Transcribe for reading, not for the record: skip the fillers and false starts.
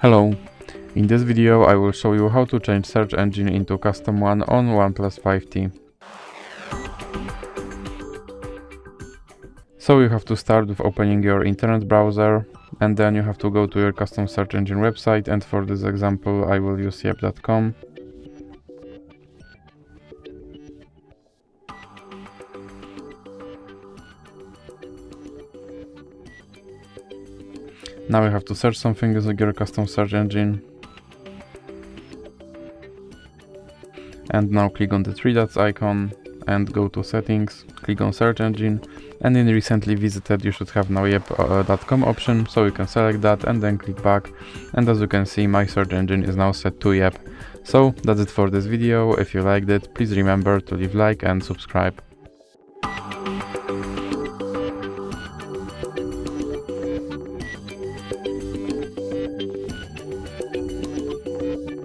Hello, in this video I will show you how to change search engine into custom one on OnePlus 5T. So you have to start with opening your internet browser, and then you have to go to your custom search engine website, and for this example I will use yep.com. Now you have to search something using your custom search engine. And now click on the three dots icon and go to settings, click on search engine, and in recently visited you should have now yep.com option, so you can select that and then click back, and as you can see my search engine is now set to yep. So that's it for this video. If you liked it, please remember to leave like and subscribe.